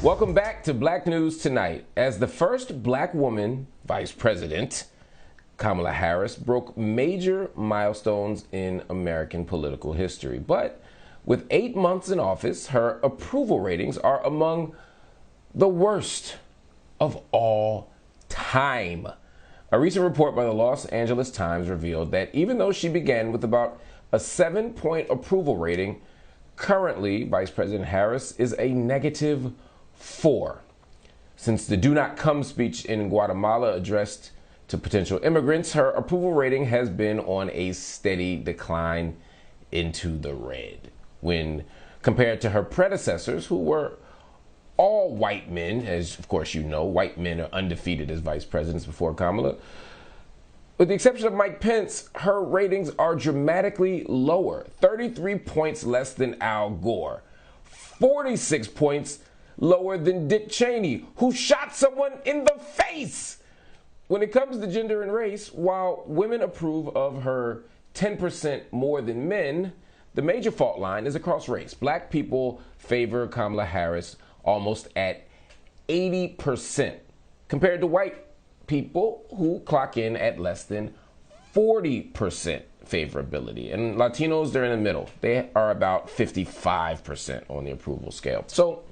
Welcome back to Black News Tonight. As the first black woman vice president, Kamala Harris broke major milestones in American political history. But with 8 months in office, her approval ratings are among the worst of all time. A recent report by the Los Angeles Times revealed that even though she began with about a 7-point approval rating, currently Vice President Harris is a negative 4. Since the Do Not Come speech in Guatemala addressed to potential immigrants, her approval rating has been on a steady decline into the red. When compared to her predecessors, who were all white men, as of course you know, white men are undefeated as vice presidents before Kamala. With the exception of Mike Pence, her ratings are dramatically lower. 33 points less than Al Gore. 46 points lower than Dick Cheney, who shot someone in the face. When it comes to gender and race, while women approve of her 10% more than men, the major fault line is across race. Black people favor Kamala Harris almost at 80%, compared to white people who clock in at less than 40% favorability. And Latinos, they're in the middle. They are about 55% on the approval scale. So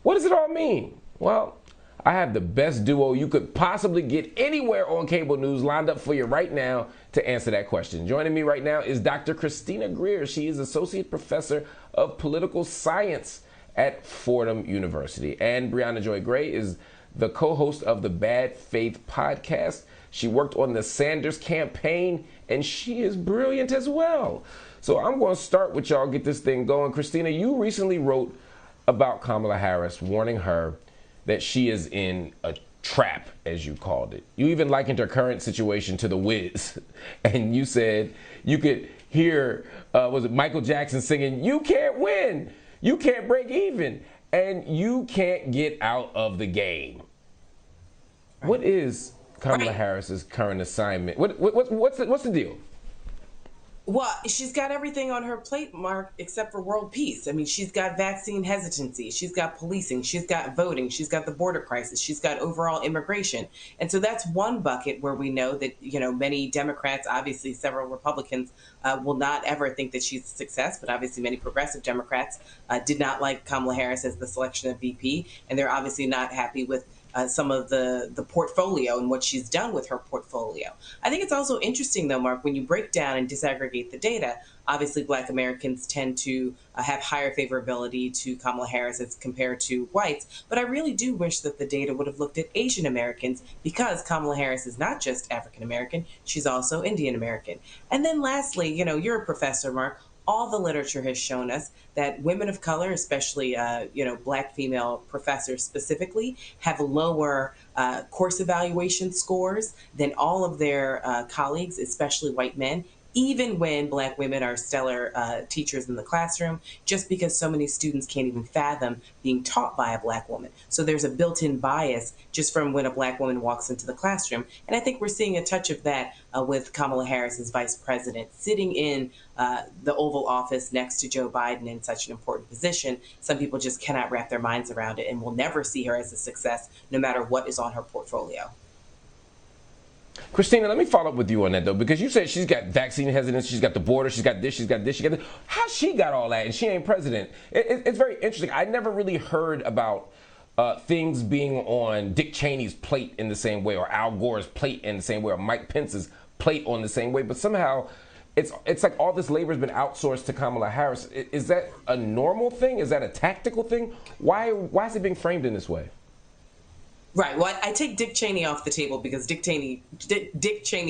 what does it all mean? Well, I have the best duo you could possibly get anywhere on cable news lined up for you right now to answer that question. Joining me right now is Dr. Christina Greer. She is Associate Professor of Political Science at Fordham University. And Briahna Joy Gray is the co-host of the Bad Faith podcast. She worked on the Sanders campaign, and she is brilliant as well. So I'm going to start with y'all, get this thing going. Christina, you recently wrote about Kamala Harris, warning her that she is in a trap, as you called it. You even likened her current situation to The Wiz. And you said you could hear, was it Michael Jackson singing, "You can't win, you can't break even, and you can't get out of the game." What is Kamala Harris's current assignment? What's the deal? Well, she's got everything on her plate, Mark, except for world peace. I mean, she's got vaccine hesitancy. She's got policing. She's got voting. She's got the border crisis. She's got overall immigration. And so that's one bucket where we know that, many Democrats, obviously several Republicans, will not ever think that she's a success. But obviously many progressive Democrats did not like Kamala Harris as the selection of VP. And they're obviously not happy with some of the portfolio and what she's done with her portfolio. I think it's also interesting, though, Mark, when you break down and disaggregate the data, obviously Black Americans tend to have higher favorability to Kamala Harris as compared to whites. But I really do wish that the data would have looked at Asian Americans, because Kamala Harris is not just African American, she's also Indian American. And then lastly, you're a professor, Mark. All the literature has shown us that women of color, especially, Black female professors specifically, have lower course evaluation scores than all of their colleagues, especially white men, even when Black women are stellar teachers in the classroom, just because so many students can't even fathom being taught by a Black woman. So there's a built-in bias just from when a Black woman walks into the classroom. And I think we're seeing a touch of that with Kamala Harris as vice president, sitting in the Oval Office next to Joe Biden in such an important position. Some people just cannot wrap their minds around it and will never see her as a success, no matter what is on her portfolio. Christina, let me follow up with you on that, though, because you said she's got vaccine hesitancy, she's got the border, she's got this, she's got this, she got this. How she got all that and she ain't president? It's very interesting. I never really heard about things being on Dick Cheney's plate in the same way, or Al Gore's plate in the same way, or Mike Pence's plate on the same way. But somehow it's like all this labor has been outsourced to Kamala Harris. Is that a normal thing? Is that a tactical thing? Why is it being framed in this way? Right. Well, I take Dick Cheney off the table because Dick Cheney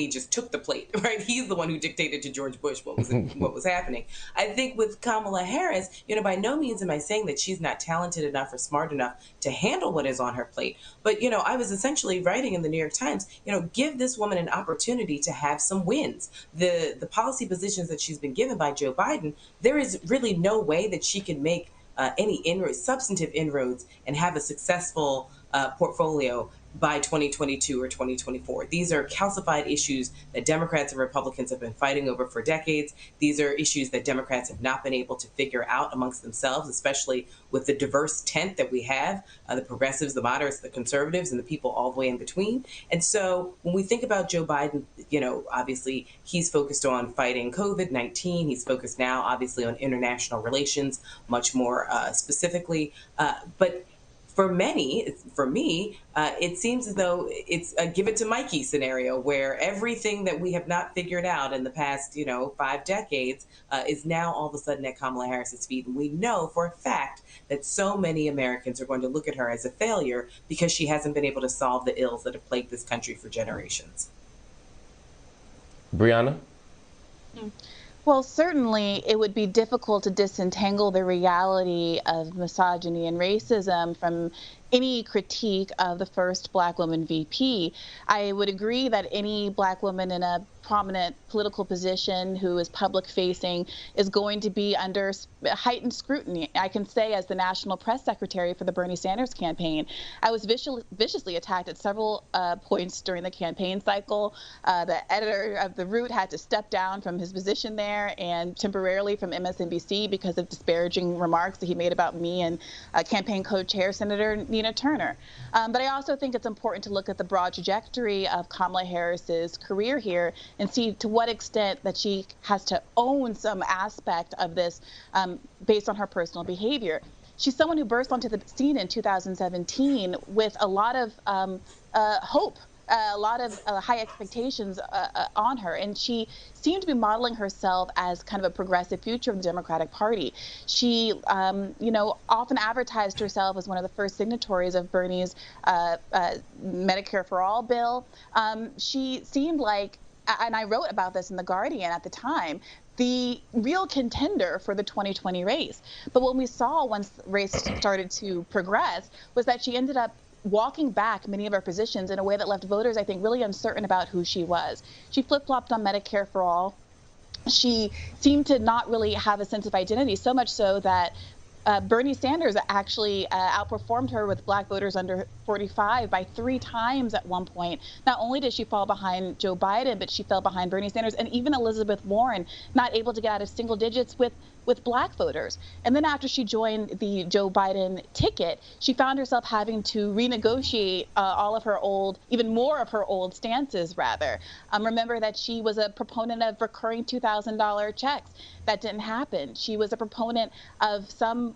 just took the plate, right? He's the one who dictated to George Bush what was happening. I think with Kamala Harris, by no means am I saying that she's not talented enough or smart enough to handle what is on her plate. But, I was essentially writing in the New York Times, give this woman an opportunity to have some wins. The policy positions that she's been given by Joe Biden, there is really no way that she can make any substantive inroads and have a successful portfolio by 2022 or 2024. These are calcified issues that Democrats and Republicans have been fighting over for decades. These are issues that Democrats have not been able to figure out amongst themselves, especially with the diverse tent that we have, the progressives, the moderates, the conservatives, and the people all the way in between. And so when we think about Joe Biden, obviously he's focused on fighting COVID-19. He's focused now, obviously, on international relations, much more specifically. But for me, it seems as though it's a give it to Mikey scenario where everything that we have not figured out in the past, 5 decades is now all of a sudden at Kamala Harris's feet. And we know for a fact that so many Americans are going to look at her as a failure because she hasn't been able to solve the ills that have plagued this country for generations. Briahna? Well, certainly it would be difficult to disentangle the reality of misogyny and racism from any critique of the first Black woman VP. I would agree that any Black woman in a prominent political position who is public facing is going to be under heightened scrutiny. I can say, as the national press secretary for the Bernie Sanders campaign, I was viciously attacked at several points during the campaign cycle. The editor of The Root had to step down from his position there and temporarily from MSNBC because of disparaging remarks that he made about me and campaign co-chair Senator Nina Turner. But I also think it's important to look at the broad trajectory of Kamala Harris's career here and see to what extent that she has to own some aspect of this based on her personal behavior. She's someone who burst onto the scene in 2017 with a lot of hope, a lot of high expectations on her. And she seemed to be modeling herself as kind of a progressive future of the Democratic Party. She, often advertised herself as one of the first signatories of Bernie's Medicare for All bill. She seemed like, and I wrote about this in The Guardian at the time, the real contender for the 2020 race. But what we saw once the race started to progress was that she ended up walking back many of her positions in a way that left voters, I think, really uncertain about who she was. She flip-flopped on Medicare for All. She seemed to not really have a sense of identity, so much so that Bernie Sanders actually outperformed her with Black voters under 45 by 3 times at one point. Not only did she fall behind Joe Biden, but she fell behind Bernie Sanders and even Elizabeth Warren, not able to get out of single digits with Black voters. And then after she joined the Joe Biden ticket, she found herself having to renegotiate all of her old, even more of her old stances, rather. Remember that she was a proponent of recurring $2,000 checks. That didn't happen. She was a proponent of some,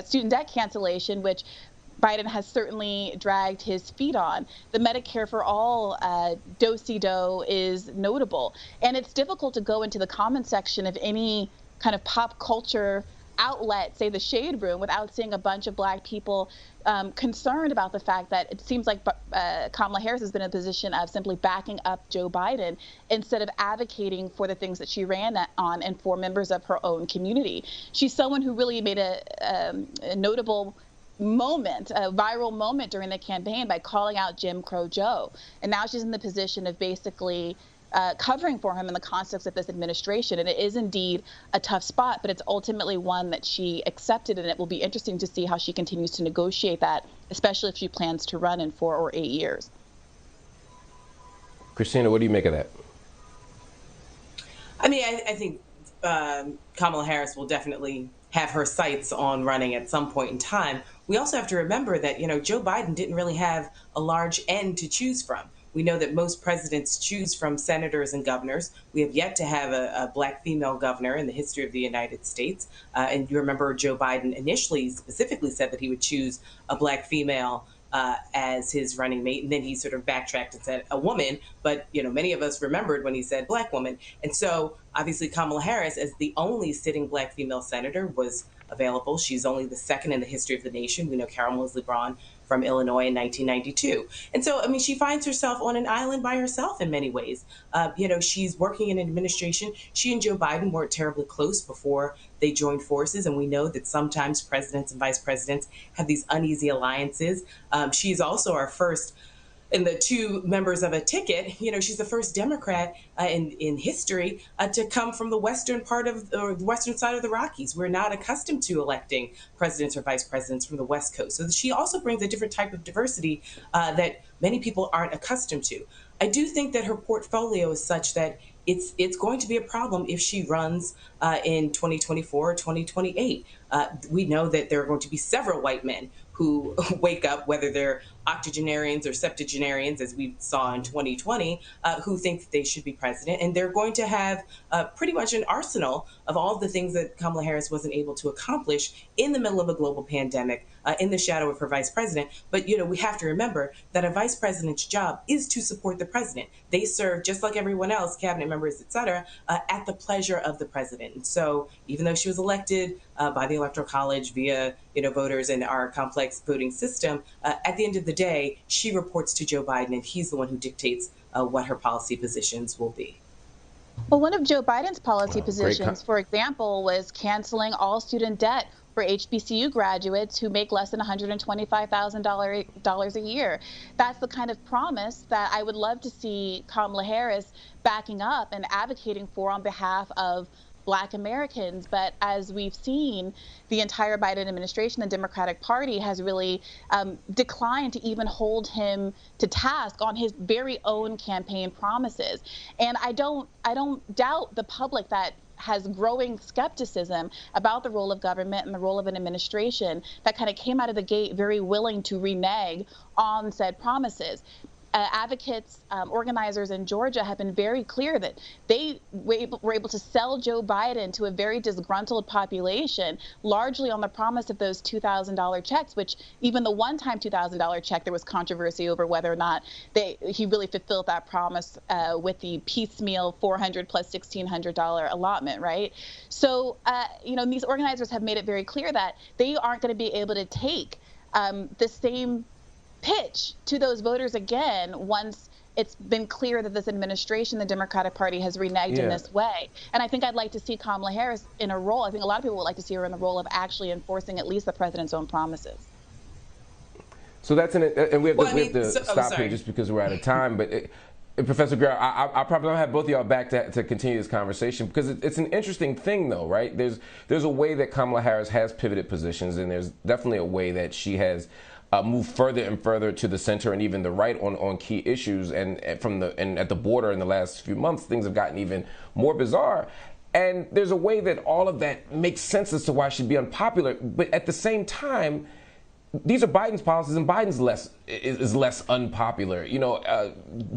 student debt cancellation, which Biden has certainly dragged his feet on. The Medicare for All do-si-do is notable. And it's difficult to go into the comment section of any kind of pop culture outlet, say the Shade Room, without seeing a bunch of Black people concerned about the fact that it seems like Kamala Harris has been in a position of simply backing up Joe Biden instead of advocating for the things that she ran on and for members of her own community. She's someone who really made a notable moment, a viral moment during the campaign by calling out Jim Crow Joe. And now she's in the position of basically covering for him in the context of this administration. And it is indeed a tough spot, but it's ultimately one that she accepted, and it will be interesting to see how she continues to negotiate that, especially if she plans to run in 4 or 8 years. Christina, what do you make of that? I mean, I think Kamala Harris will definitely have her sights on running at some point in time. We also have to remember that, Joe Biden didn't really have a large N to choose from. We know that most presidents choose from senators and governors. We have yet to have a Black female governor in the history of the United States. And you remember Joe Biden initially specifically said that he would choose a Black female as his running mate. And then he sort of backtracked and said a woman. But, many of us remembered when he said Black woman. And so obviously Kamala Harris, as the only sitting Black female senator, was available. She's only the second in the history of the nation. We know Carol Moseley Braun from Illinois in 1992. And so, she finds herself on an island by herself in many ways. She's working in an administration. She and Joe Biden weren't terribly close before they joined forces. And we know that sometimes presidents and vice presidents have these uneasy alliances. She's also our first and the two members of a ticket, she's the first Democrat in history to come from the western part of or the western side of the Rockies. We're not accustomed to electing presidents or vice presidents from the West Coast. So she also brings a different type of diversity that many people aren't accustomed to. I do think that her portfolio is such that it's going to be a problem if she runs in 2024 or 2028. We know that there are going to be several white men who wake up, whether they're octogenarians or septuagenarians, as we saw in 2020, who think that they should be president. And they're going to have pretty much an arsenal of all the things that Kamala Harris wasn't able to accomplish in the middle of a global pandemic, in the shadow of her vice president. But, we have to remember that a vice president's job is to support the president. They serve, just like everyone else, cabinet members, et cetera, at the pleasure of the president. And so even though she was elected by the Electoral College via, voters in our complex voting system, at the end of the day, she reports to Joe Biden, and he's the one who dictates what her policy positions will be. Well, one of Joe Biden's policy positions, for example, was canceling all student debt for HBCU graduates who make less than $125,000 a year. That's the kind of promise that I would love to see Kamala Harris backing up and advocating for on behalf of Black Americans. But as we've seen, the entire Biden administration, the Democratic Party, has really declined to even hold him to task on his very own campaign promises. And I don't doubt the public that has growing skepticism about the role of government and the role of an administration that kind of came out of the gate very willing to renege on said promises. Advocates, organizers in Georgia have been very clear that they were able to sell Joe Biden to a very disgruntled population, largely on the promise of those $2,000 checks, which even the one-time $2,000 check, there was controversy over whether or not he really fulfilled that promise with the piecemeal $400 plus $1,600 allotment, right? So, these organizers have made it very clear that they aren't going to be able to take the same pitch to those voters again once it's been clear that this administration, the Democratic Party, has reneged in this way. And I think I'd like to see Kamala Harris in a role. I think a lot of people would like to see her in the role of actually enforcing at least the president's own promises. So that's and we have to stop here just because we're out of time. But Professor Greer, I probably don't have both of y'all back to continue this conversation because it's an interesting thing, though, right? There's a way that Kamala Harris has pivoted positions, and there's definitely a way that she has move further and further to the center and even the right on key issues. And at the border in the last few months, things have gotten even more bizarre. And there's a way that all of that makes sense as to why she'd be unpopular. But at the same time, these are Biden's policies, and Biden's is less unpopular.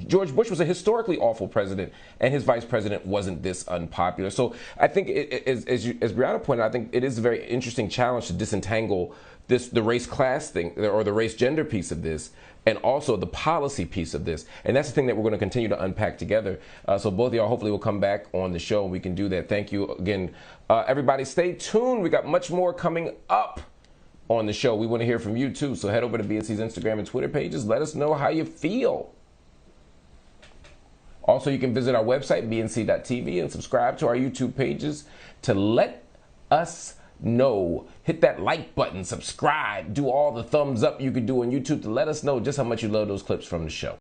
George Bush was a historically awful president, and his vice president wasn't this unpopular. So I think, as Briahna pointed out, I think it is a very interesting challenge to disentangle the race class thing or the race gender piece of this, and also the policy piece of this. And that's the thing that we're going to continue to unpack together. So both of y'all hopefully will come back on the show and we can do that. Thank you again. Everybody stay tuned. We got much more coming up on the show. We want to hear from you too. So head over to BNC's Instagram and Twitter pages. Let us know how you feel. Also, you can visit our website, bnc.tv, and subscribe to our YouTube pages to let us know. Hit that like button, subscribe, do all the thumbs up you could do on YouTube to let us know just how much you love those clips from the show.